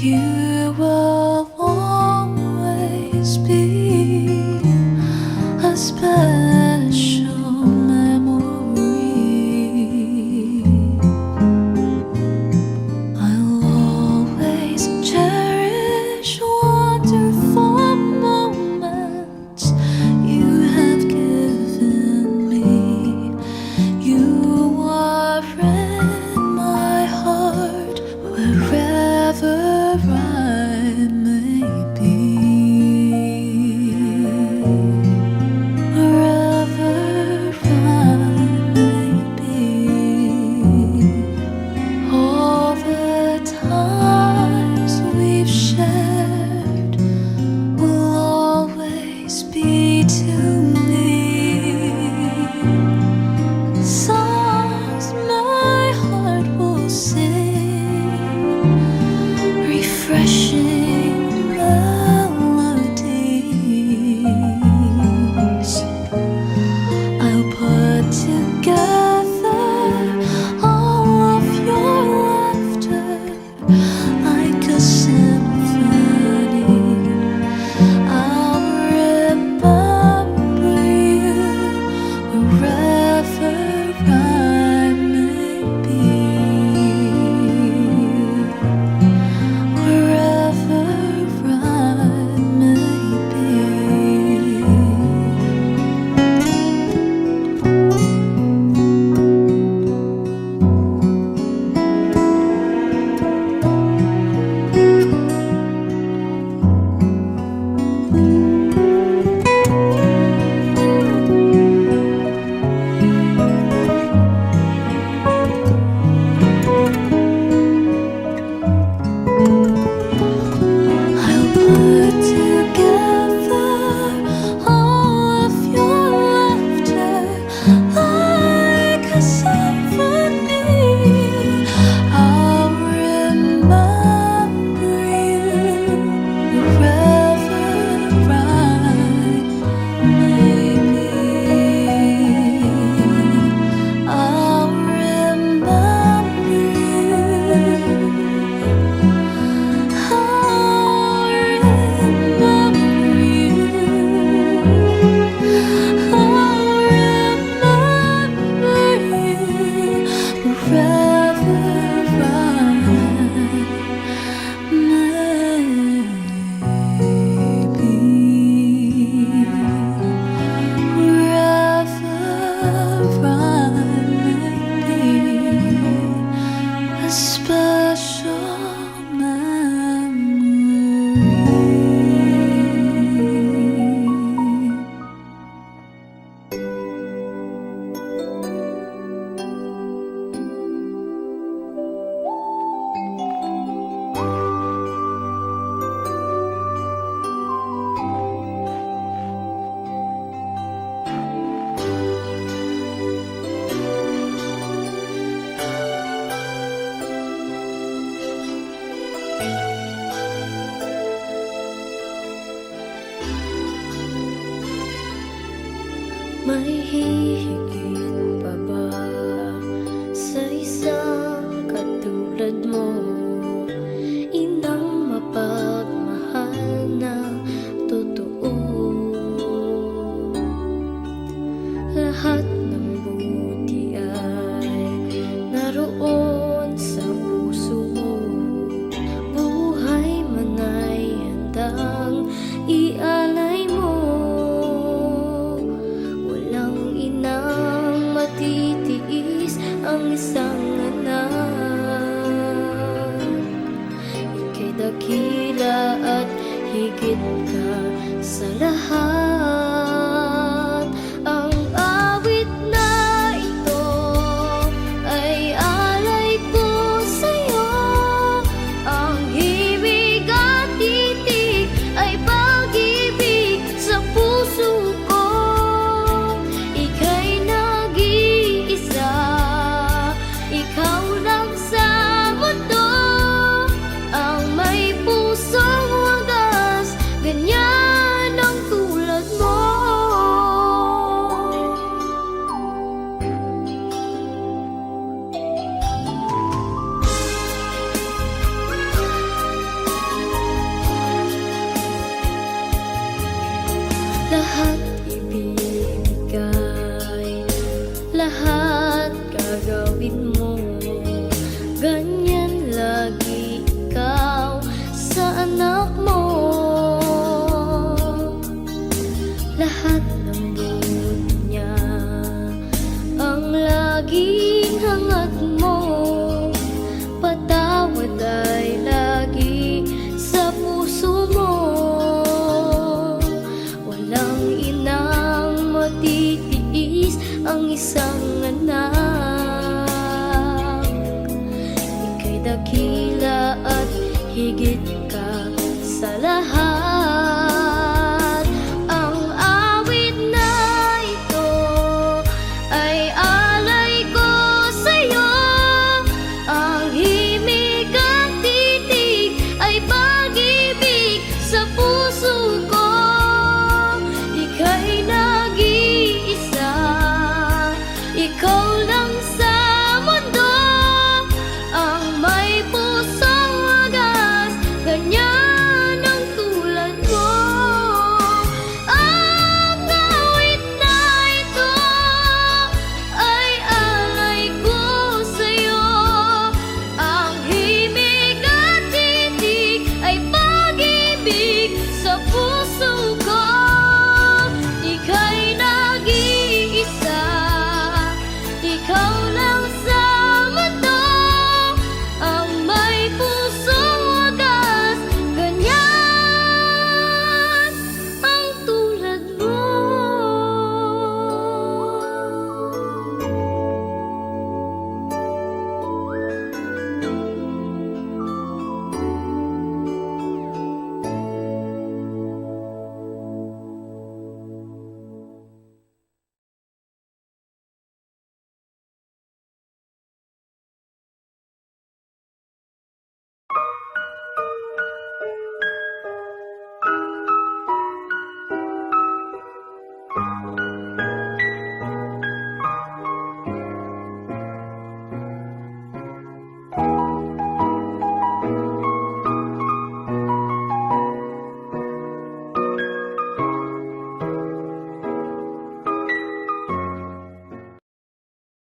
You will always be a special memory. I'll always cherish wonderful moments you have given me. You are in my heart wherever I may be. Wherever I may be. All the times we've shared will always be to me. Songs my heart will sing, refreshing melodies. I'll put together all of your laughter like a symphony. I'll remember you wherever I may be. Wherever I may be. I'll put together all of your laughter like a symphony. I'll remember you wherever I may be. I'll remember you. I'll remember you. I'll remember you wherever I may be. Wherever I may be. A special memory. May hihigit pa ba sa isang katulad mo? Inang mapagmahal na totoo. Lahat ng buti ay naroon sa puso mo. Buhay man ay handang ialay mo. Walang inang matitiis ang isang anak. Ika'y dakila at higit ka sa lahat. Ang awit na ito ay alay ko sa'yo. Ang himig at titig ay pag-ibig sa puso ko. Ika'y nag-iisa, ikaw lang sa mundo. Ang may pusong wagas, ganyan ang tulad mo. lahat ibibigay, lahat gagawin mo. Ganyan lagi ikaw sa anak mo. Lahat ng buod niya ang laging hangat mo. Patawad ay lagi sa puso mo. Walang inang matitiis ang isang anak. Ika'y dakila at higit ka sa lahat. Ang awit na ito ay alay ko sa'yo. Ang himig at titig ay pag-ibig sa puso ko. Ika'y nag-iisa, ikaw lang sa mundo ang may pusong wagas, ganyan ang tulad mo. Ang awit na ito ay alay ko sa'yo. Ang himig at titig ay pag-ibig sa puso ko. Ika'y nag-iisa, ikaw lang sa mundo ang may pusong wagas, ganyan ang tulad mo.